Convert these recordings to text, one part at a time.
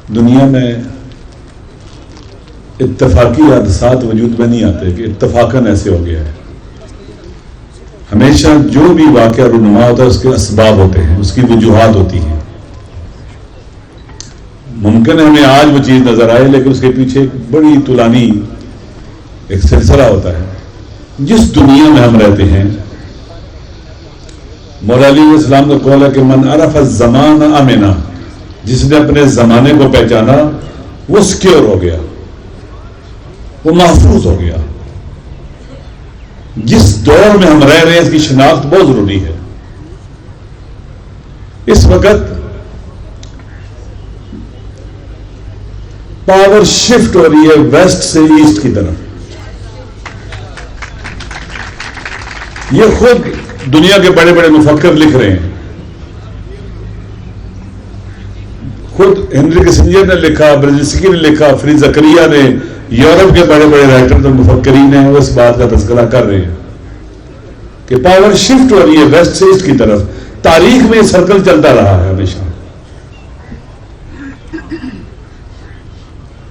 دنیا میں اتفاقی حادثات وجود میں نہیں آتے کہ اتفاقاً ایسے ہو گیا ہے. ہمیشہ جو بھی واقعہ رونما ہوتا ہے اس کے اسباب ہوتے ہیں, اس کی وجوہات ہوتی ہیں. ممکن ہے ہمیں آج وہ چیز نظر آئے لیکن اس کے پیچھے ایک بڑی طولانی ایک سلسلہ ہوتا ہے. جس دنیا میں ہم رہتے ہیں, مولا علی علیہ السلام کا قول ہے کہ من عرف الزمان امنا, جس نے اپنے زمانے کو پہچانا وہ سکیور ہو گیا, وہ محفوظ ہو گیا. جس دور میں ہم رہ رہے ہیں اس کی شناخت بہت ضروری ہے. اس وقت پاور شفٹ ہو رہی ہے ویسٹ سے ایسٹ کی طرف. یہ خود دنیا کے بڑے بڑے مفکر لکھ رہے ہیں. خود ہنری کسنجر نے لکھا, برزنسکی نے لکھا, فرید زکریا نے, یورپ کے بڑے بڑے رائٹر اور مفکرین ہیں وہ اس بات کا تذکرہ کر رہے ہیں کہ پاور شفٹ ہو رہی ہے ویسٹ سے ایسٹ کی طرف. تاریخ میں یہ سرکل چلتا رہا ہے ہمیشہ.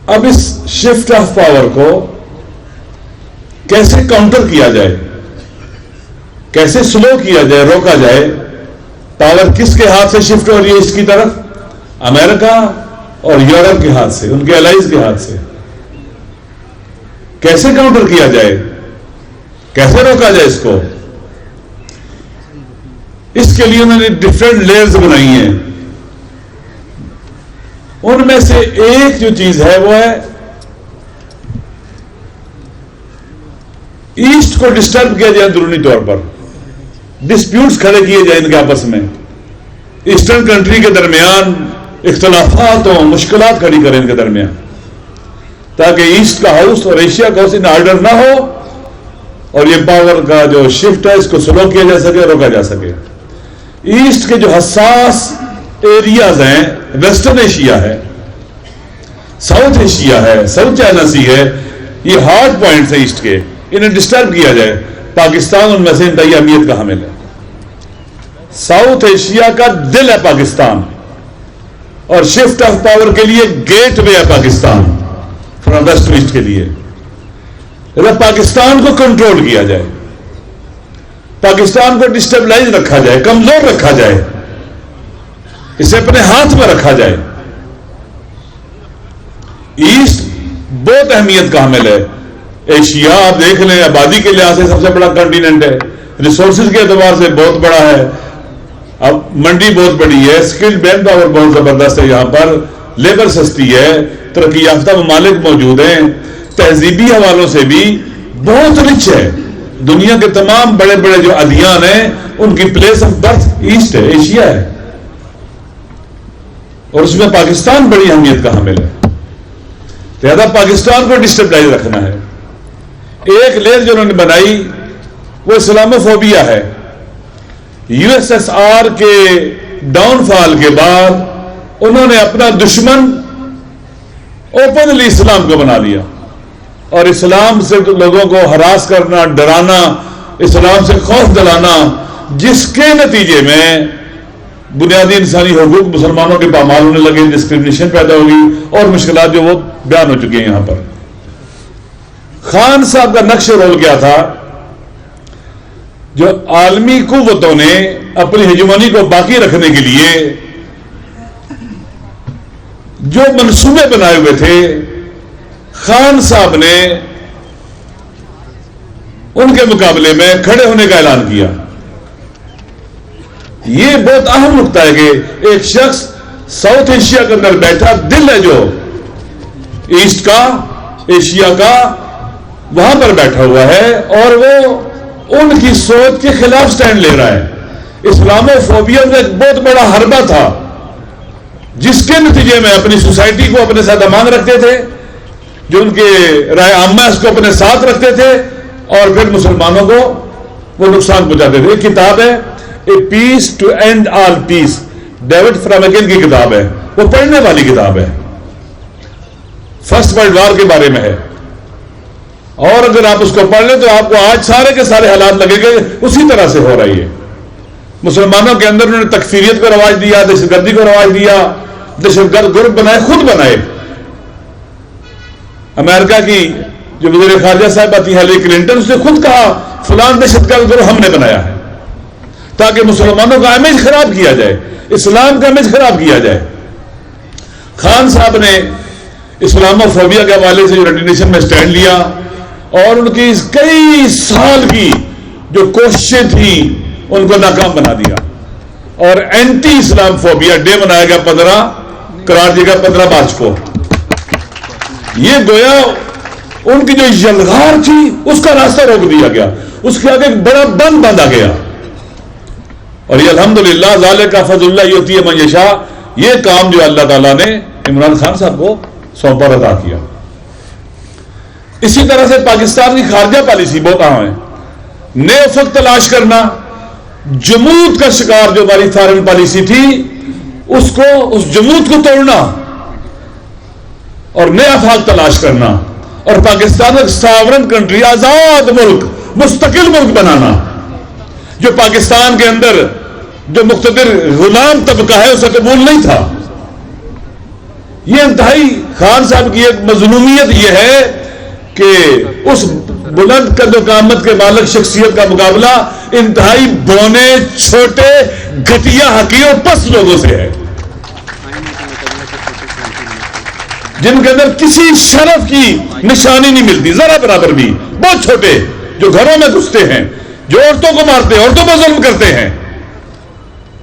اب اس شفٹ آف پاور کو کیسے کاؤنٹر کیا جائے, کیسے سلو کیا جائے, روکا جائے. پاور کس کے ہاتھ سے شفٹ ہو رہی ہے اس کی طرف؟ امریکہ اور یورپ کے ہاتھ سے, ان کے الائز کے ہاتھ سے. کیسے کاؤنٹر کیا جائے, کیسے روکا جائے اس کو؟ اس کے لیے انہوں نے ڈفرینٹ لیئرز بنائی ہیں. ان میں سے ایک جو چیز ہے وہ ہے ایسٹ کو ڈسٹرب کیا جائے اندرونی طور پر, ڈسپیوٹس کھڑے کیے جائیں ان کے آپس میں, ایسٹرن کنٹری کے درمیان اختلافات ہوں, مشکلات کھڑی کریں ان کے درمیان, تاکہ ایسٹ کا ہاؤس اور ایشیا کا ہاؤس ان آرڈر نہ ہو اور یہ پاور کا جو شفٹ ہے اس کو سلو کیا جا سکے, روکا جا سکے. ایسٹ کے جو حساس ایریاز ہیں, ویسٹرن ایشیا ہے, ساؤتھ ایشیا ہے, ساؤتھ چائنا سی ہے, یہ ہارڈ پوائنٹس ہیں ایسٹ کے, انہیں ڈسٹرب کیا جائے. پاکستان ان میں سے انتہائی اہمیت کا حامل ہے. ساؤتھ ایشیا کا دل ہے پاکستان, اور شفٹ آف پاور کے لیے گیٹ وے ہے Pakistan from west to east کے لیے. اگر پاکستان کو کنٹرول کیا جائے, پاکستان کو ڈسٹیبلائز رکھا جائے, کمزور رکھا جائے, اسے اپنے ہاتھ میں رکھا جائے. ایسٹ بہت اہمیت کا حامل ہے. ایشیا آپ دیکھ لیں, آبادی کے لحاظ سے سب سے بڑا کنٹیننٹ ہے, ریسورسز کے اعتبار سے بہت بڑا ہے, اب منڈی بہت بڑی ہے, اسکل مین پاور بہت زبردست ہے, یہاں پر لیبر سستی ہے, ترقی یافتہ ممالک موجود ہیں, تہذیبی حوالوں سے بھی بہت رچ ہے. دنیا کے تمام بڑے بڑے جو ادیان ہیں ان کی پلیس آف برتھ ایسٹ ہے, ایشیا ہے, اور اس میں پاکستان بڑی اہمیت کا حامل ہے. لہذا پاکستان کو ڈسٹیبلائز رکھنا ہے. ایک لیئر جو انہوں نے بنائی وہ اسلاموفوبیا ہے. یو ایس ایس آر کے ڈاؤن فال کے بعد انہوں نے اپنا دشمن اوپنلی اسلام کو بنا لیا, اور اسلام سے لوگوں کو ہراس کرنا, ڈرانا, اسلام سے خوف دلانا, جس کے نتیجے میں بنیادی انسانی حقوق مسلمانوں کے پامال ہونے لگے, ڈسکرمنیشن پیدا ہوگی, اور مشکلات جو وہ بیان ہو چکی ہیں. یہاں پر خان صاحب کا نقش رول کیا تھا؟ جو عالمی قوتوں نے اپنی ہیجمونی کو باقی رکھنے کے لیے جو منصوبے بنائے ہوئے تھے, خان صاحب نے ان کے مقابلے میں کھڑے ہونے کا اعلان کیا. یہ بہت اہم نقطہ ہے کہ ایک شخص ساؤتھ ایشیا کے اندر بیٹھا, دل ہے جو ایسٹ کا, ایشیا کا, وہاں پر بیٹھا ہوا ہے, اور وہ ان کی سوچ کے خلاف سٹینڈ لے رہا ہے. اسلاموفوبیا میں ایک بہت بڑا حربہ تھا جس کے نتیجے میں اپنی سوسائٹی کو اپنے ساتھ امان رکھتے تھے, جو ان کے رائے عامہ اس کو اپنے ساتھ رکھتے تھے, اور پھر مسلمانوں کو وہ نقصان پہنچاتے تھے. ایک کتاب ہے a peace to end all peace, David Fromkin کی کتاب ہے, وہ پڑھنے والی کتاب ہے, فرسٹ ورلڈ وار کے بارے میں ہے. اور اگر آپ اس کو پڑھ لیں تو آپ کو آج سارے کے سارے حالات لگے گا اسی طرح سے ہو رہی ہے. مسلمانوں کے اندر انہوں نے تکفیریت کو رواج دیا, دہشت گردی کو رواج دیا, دہشت گرد گروپ بنائے، خود بنائے. امریکہ کی جو وزیر خارجہ صاحب آتی ہے ہیلری کلنٹن، اس نے خود کہا فلان دہشت گرد گروہ ہم نے بنایا ہے، تاکہ مسلمانوں کا امیج خراب کیا جائے، اسلام کا امیج خراب کیا جائے. خان صاحب نے اسلامو فوبیا کے حوالے سے یونائٹڈ نیشن میں سٹینڈ لیا، اور ان کی کئی سال کی جو کوششیں تھیں ان کو ناکام بنا دیا، اور اینٹی اسلام فوبیا ڈے منایا گیا 15 قرار دیا گیا 15 مارچ کو. یہ گویا ان کی جو یلغار تھی اس کا راستہ روک دیا گیا، اس کے آگے ایک بڑا بند باندھا گیا. اور یہ الحمدللہ ذالک فضل اللہ یؤتی من یشاء، یہ کام جو اللہ تعالیٰ نے عمران خان صاحب کو سونپا عطا کیا. اسی طرح سے پاکستان کی خارجہ پالیسی بہت اہم ہے. نئے افق تلاش کرنا، جمود کا شکار جو ہماری فارن پالیسی تھی اس جمود کو توڑنا اور نئے آفاق تلاش کرنا، اور پاکستان ایک ساورن کنٹری، آزاد ملک، مستقل ملک بنانا. جو پاکستان کے اندر جو مقتدر غلام طبقہ ہے اسے قبول نہیں تھا. یہ انتہائی خان صاحب کی ایک مظلومیت یہ ہے کہ اس بلند قد و قامت کے مالک شخصیت کا مقابلہ انتہائی بونے، چھوٹے، گھٹیا، حقیر اور پست لوگوں سے ہے، جن کے اندر کسی شرف کی نشانی نہیں ملتی ذرا برابر بھی. بہت چھوٹے جو گھروں میں گھستے ہیں، جو عورتوں کو مارتے ہیں، عورتوں پر ظلم کرتے ہیں،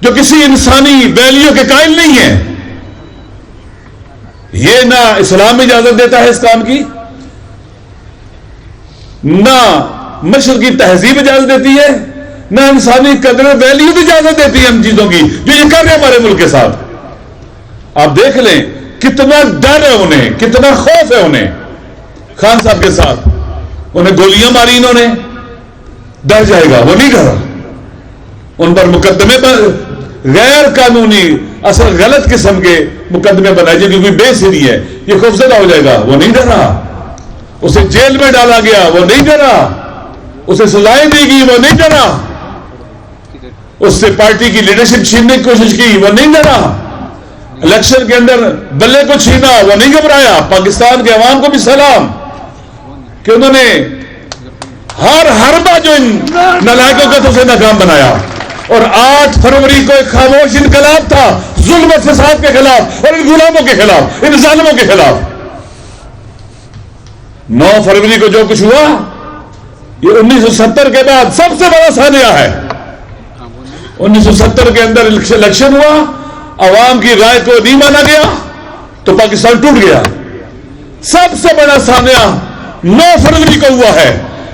جو کسی انسانی ویلیو کے قائل نہیں ہیں. یہ نہ اسلام اجازت دیتا ہے اس کام کی، نہ مشرقی تہذیب اجازت دیتی ہے، نہ انسانی قدر ویلیو اجازت دیتی ہے ان چیزوں کی جو یہ کر رہے ہیں ہمارے ملک کے ساتھ. آپ دیکھ لیں کتنا ڈر ہے انہیں، کتنا خوف ہے انہیں. خان صاحب کے ساتھ انہیں گولیاں ماری انہوں نے، ڈر جائے گا، وہ نہیں ڈرا. ان پر مقدمے پر غیر قانونی اصل غلط قسم کے مقدمے بنائے جو کوئی بے سری ہے، یہ خوفزدہ ہو جائے گا، وہ نہیں ڈرا. اسے جیل میں ڈالا گیا، وہ نہیں ڈرا. اسے سزائیں دی گئی، وہ نہیں ڈرا. اس سے پارٹی کی لیڈرشپ چھیننے کی کوشش کی، وہ نہیں ڈرا. الیکشن کے اندر بلے کو چھینا، وہ نہیں گھبرایا. پاکستان کے عوام کو بھی سلام کہ انہوں نے ہر حربہ جو ان نالائقوں کا تو اسے ناکام بنایا. اور 8 فروری کو ایک خاموش انقلاب تھا ظلم و فساد کے خلاف اور ان غلاموں کے خلاف، ان ظالموں کے خلاف. 9 فروری کو جو کچھ ہوا یہ 1970 کے بعد سب سے بڑا سانحہ ہے. 1970 کے اندر الیکشن ہوا، عوام کی رائے کو نہیں مانا گیا تو پاکستان ٹوٹ گیا. سب سے بڑا سانحہ 9 فروری کو ہوا ہے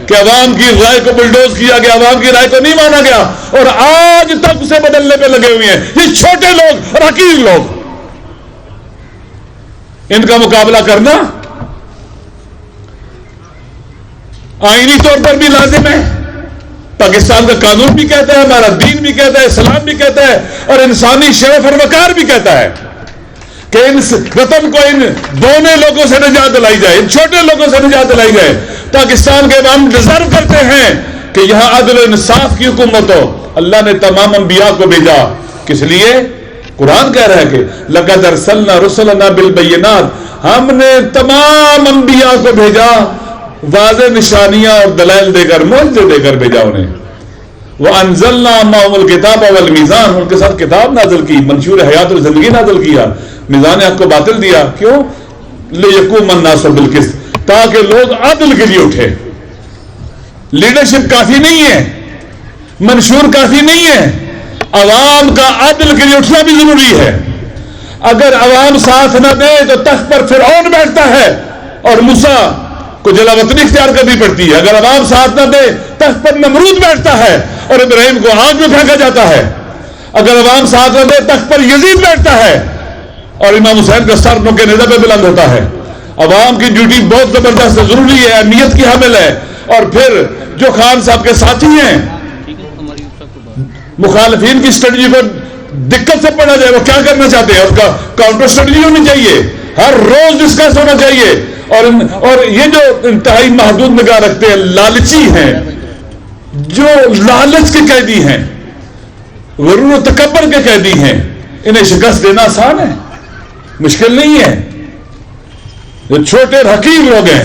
کہ عوام کی رائے کو بلڈوز کیا گیا، عوام کی رائے کو نہیں مانا گیا، اور آج تک اسے بدلنے پہ لگے ہوئے ہیں یہ چھوٹے لوگ اور حقیر لوگ. ان کا مقابلہ کرنا آئینی طور پر بھی لازم ہے. پاکستان کا قانون بھی کہتا ہے، ہمارا دین بھی کہتا ہے، اسلام بھی کہتا ہے، اور انسانی شرف اور وقار بھی کہتا ہے کہ ان وطن کو ان بونے لوگوں سے نجات دلائی جائے، ان چھوٹے لوگوں سے نجات دلائی جائے. پاکستان کے عوام ڈیزرو کرتے ہیں کہ یہاں عدل و انصاف کی حکومت ہو. اللہ نے تمام انبیاء کو بھیجا، کس لیے؟ قرآن کہہ رہا ہے کہ لقد ارسلنا رسلنا بالبینات، ہم نے تمام انبیاء کو بھیجا واضح نشانیاں اور دلائل دے کر، معجزے دے کر بھیجا انہیں. وَأَنزَلْنَا مَعَهُمُ الْكِتَابَ وَالْمِيزَانَ، ان کے ساتھ کتاب نازل کی، منشور حیات اور زندگی نازل کیا، میزان حق کو باطل دیا. کیوں؟ لِيَقُومَ النَّاسُ بِالْقِسْطِ، تاکہ لوگ عدل کے لیے اٹھے. لیڈرشپ کافی نہیں ہے، منشور کافی نہیں ہے، عوام کا عدل کے لیے اٹھنا بھی ضروری ہے. اگر عوام ساتھ نہ دے تو تخت پر فرعون بیٹھتا ہے اور موسیٰ کو جلا وطنی اختیار کرنی پڑتی ہے. اگر عوام ساتھ نہ دے تخت پر نمرود بیٹھتا ہے اور ابراہیم کو آگ میں پھینکا جاتا ہے. اگر عوام ساتھ نہ دے تخت پر یزید بیٹھتا ہے اور امام حسین کا سر نوکے نیزہ پہ بلند ہوتا ہے. عوام کی ڈیوٹی بہت زبردست ضروری ہے، اہمیت کی حامل ہے. اور پھر جو خان صاحب کے ساتھی ہیں، مخالفین کی اسٹریٹجی کو دقت سے پڑھا جائے، وہ کیا کرنا چاہتے ہیں، اس کا کاؤنٹر اسٹریٹجی ہونی چاہیے، ہر روز ڈسکس ہونا چاہیے. اور یہ جو انتہائی محدود نگاہ رکھتے ہیں، لالچی ہیں، جو لالچ کے قیدی ہیں، غرور و تکبر کے قیدی ہیں، انہیں شکست دینا آسان ہے. مشکل نہیں ہے. یہ چھوٹے حقیر لوگ ہیں,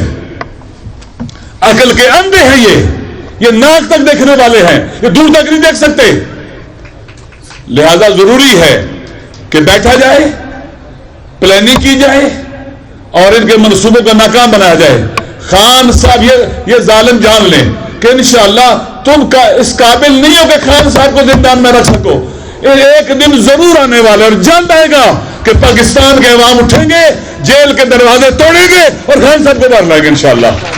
عقل کے اندھے ہیں, یہ ناک تک دیکھنے والے ہیں, یہ دور تک نہیں دیکھ سکتے. لہذا ضروری ہے کہ بیٹھا جائے, پلاننگ کی جائے اور ان کے منصوبوں کو ناکام بنایا جائے. خان صاحب یہ ظالم جان لیں کہ انشاءاللہ تم کا اس قابل نہیں ہو کہ خان صاحب کو زندان میں رکھ سکو. ایک دن ضرور آنے والا اور جان آئے گا کہ پاکستان کے عوام اٹھیں گے, جیل کے دروازے توڑیں گے اور خان صاحب کو باہر لائیں گے انشاءاللہ.